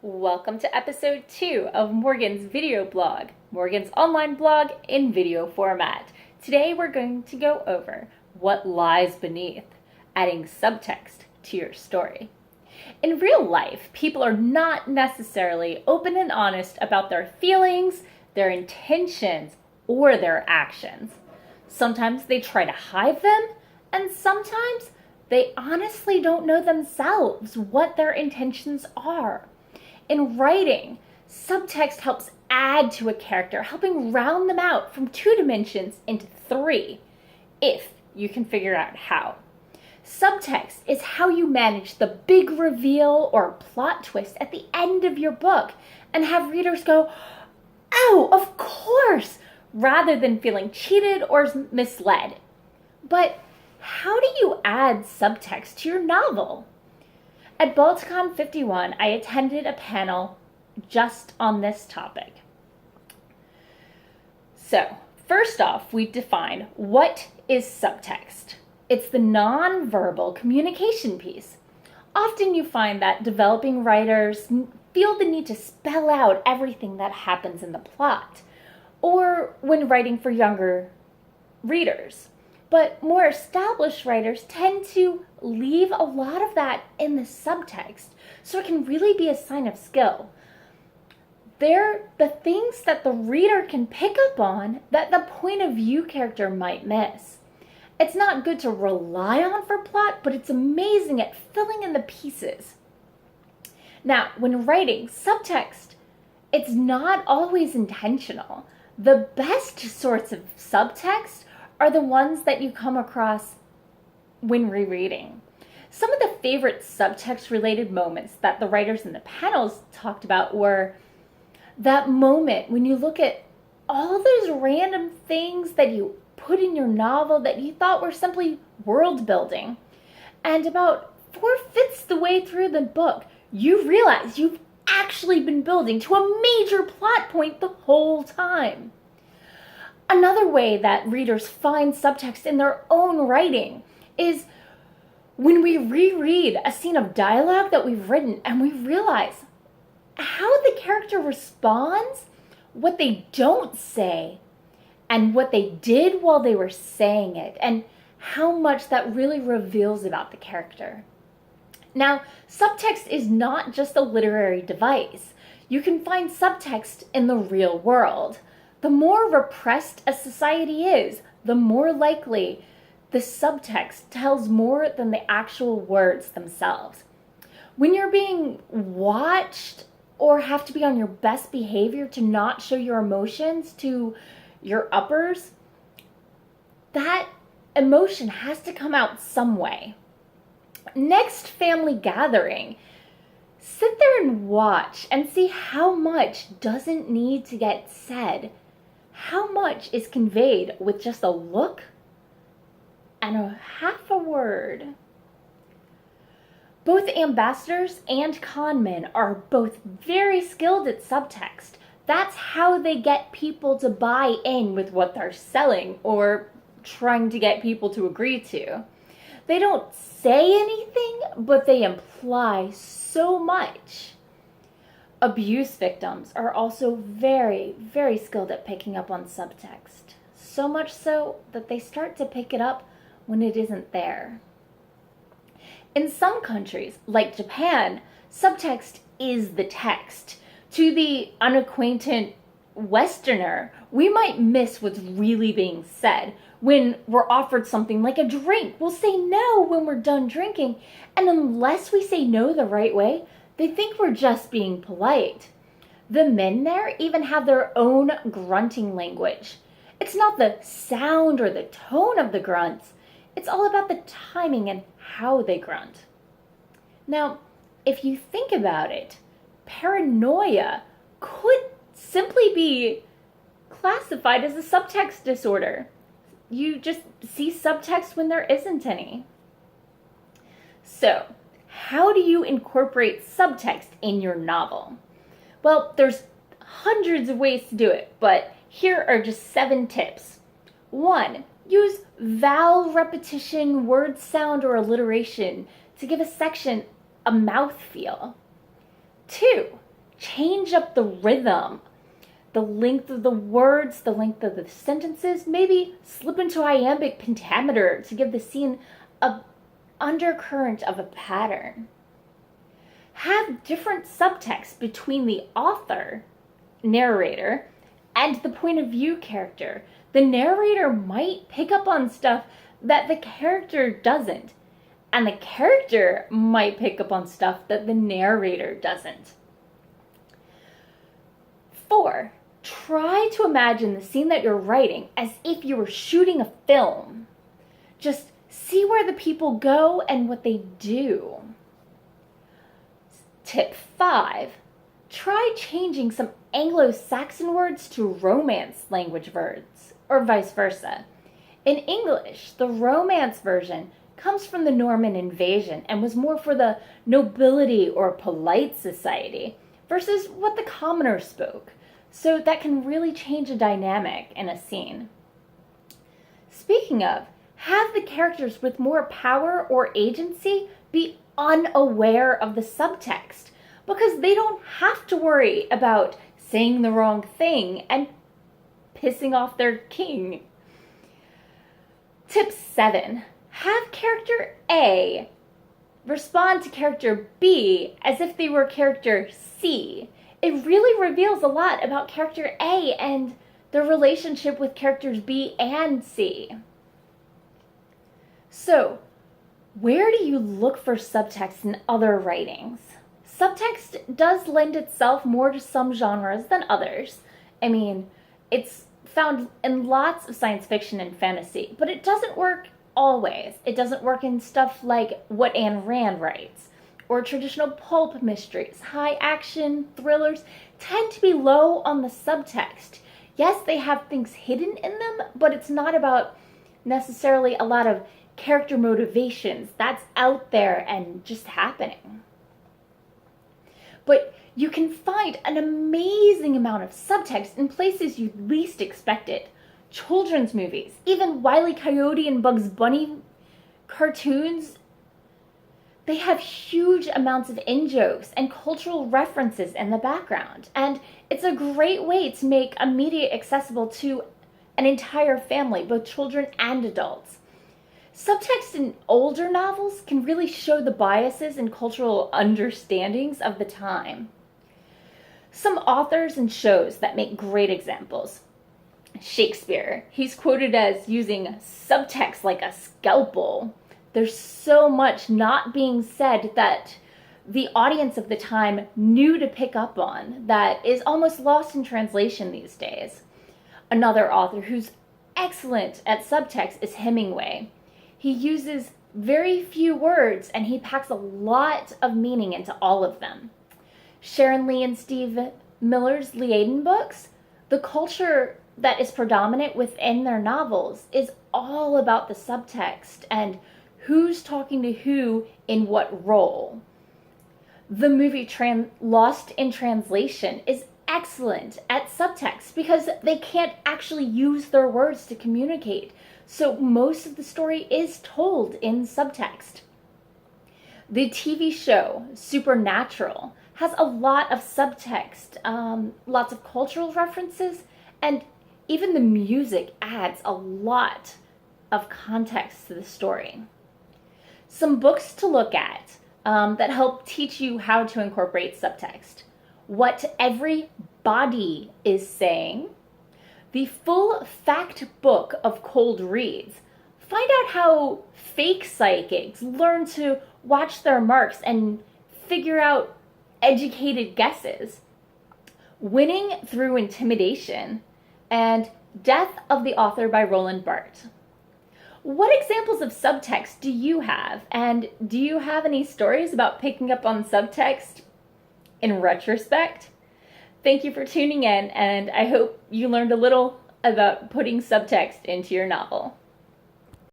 Welcome to episode 2 of Morgan's video blog, Morgan's online blog in video format. Today we're going to go over what lies beneath, adding subtext to your story. In real life, people are not necessarily open and honest about their feelings, their intentions, or their actions. Sometimes they try to hide them, and sometimes they honestly don't know themselves what their intentions are. In writing, subtext helps add to a character, helping round them out from 2 dimensions into 3, if you can figure out how. Subtext is how you manage the big reveal or plot twist at the end of your book and have readers go, "Oh, of course," rather than feeling cheated or misled. But how do you add subtext to your novel? At Balticon 51, I attended a panel just on this topic. So, first off, we define what is subtext. It's the non-verbal communication piece. Often you find that developing writers feel the need to spell out everything that happens in the plot, or when writing for younger readers. But more established writers tend to leave a lot of that in the subtext, so it can really be a sign of skill. They're the things that the reader can pick up on that the point of view character might miss. It's not good to rely on for plot, but it's amazing at filling in the pieces. Now, when writing subtext, it's not always intentional. The best sorts of subtext are the ones that you come across when rereading. Some of the favorite subtext-related moments that the writers in the panels talked about were that moment when you look at all those random things that you put in your novel that you thought were simply world building, and about 4/5 the way through the book, you realize you've actually been building to a major plot point the whole time. Another way that readers find subtext in their own writing is when we reread a scene of dialogue that we've written and we realize how the character responds, what they don't say, and what they did while they were saying it, and how much that really reveals about the character. Now, subtext is not just a literary device. You can find subtext in the real world. The more repressed a society is, the more likely the subtext tells more than the actual words themselves. When you're being watched or have to be on your best behavior to not show your emotions to your uppers, that emotion has to come out some way. Next family gathering, sit there and watch and see how much doesn't need to get said. How much is conveyed with just a look and a half a word? Both ambassadors and con men are both very skilled at subtext. That's how they get people to buy in with what they're selling or trying to get people to agree to. They don't say anything, but they imply so much. Abuse victims are also very, very skilled at picking up on subtext. So much so that they start to pick it up when it isn't there. In some countries, like Japan, subtext is the text. To the unacquainted Westerner, we might miss what's really being said. When we're offered something like a drink, we'll say no when we're done drinking, and unless we say no the right way, they think we're just being polite. The men there even have their own grunting language. It's not the sound or the tone of the grunts. It's all about the timing and how they grunt. Now, if you think about it, paranoia could simply be classified as a subtext disorder. You just see subtext when there isn't any. So, how do you incorporate subtext in your novel? Well, there's hundreds of ways to do it, but here are just 7 tips. 1. Use vowel repetition, word sound, or alliteration to give a section a mouthfeel. 2. change up the rhythm, the length of the words, the length of the sentences, maybe slip into iambic pentameter to give the scene an undercurrent of a pattern. Have different subtext between the author, narrator, and the point of view character. The narrator might pick up on stuff that the character doesn't, and the character might pick up on stuff that the narrator doesn't. 4, try to imagine the scene that you're writing as if you were shooting a film. Just see where the people go and what they do. Tip 5, try changing some Anglo-Saxon words to Romance language words, or vice versa. In English, the Romance version comes from the Norman invasion and was more for the nobility or polite society versus what the commoners spoke. So that can really change a dynamic in a scene. Speaking of, have the characters with more power or agency be unaware of the subtext, because they don't have to worry about saying the wrong thing and pissing off their king. Tip 7, have character A respond to character B as if they were character C. It really reveals a lot about character A and their relationship with characters B and C. So, where do you look for subtext in other writings? Subtext does lend itself more to some genres than others. I mean, it's found in lots of science fiction and fantasy, but it doesn't work always. It doesn't work in stuff like what Ayn Rand writes, or traditional pulp mysteries. High action thrillers tend to be low on the subtext. Yes, they have things hidden in them, but it's not about necessarily a lot of character motivations. That's out there and just happening. But you can find an amazing amount of subtext in places you least expect it. Children's movies, even Wile E. Coyote and Bugs Bunny cartoons, they have huge amounts of in-jokes and cultural references in the background. And it's a great way to make a media accessible to an entire family, both children and adults. Subtext in older novels can really show the biases and cultural understandings of the time. Some authors and shows that make great examples. Shakespeare, he's quoted as using subtext like a scalpel. There's so much not being said that the audience of the time knew to pick up on that is almost lost in translation these days. Another author who's excellent at subtext is Hemingway. He uses very few words and he packs a lot of meaning into all of them. Sharon Lee and Steve Miller's Liaden books, the culture that is predominant within their novels is all about the subtext and who's talking to who in what role. The movie Lost in Translation is excellent at subtext because they can't actually use their words to communicate. So most of the story is told in subtext. The TV show Supernatural has a lot of subtext, lots of cultural references, and even the music adds a lot of context to the story. Some books to look at that help teach you how to incorporate subtext. What Every Body Is Saying, the full fact book of cold reads. Find out how fake psychics learn to watch their marks and figure out educated guesses. Winning Through Intimidation, and Death of the Author by Roland Barthes. What examples of subtext do you have? And do you have any stories about picking up on subtext in retrospect? Thank you for tuning in, and I hope you learned a little about putting subtext into your novel.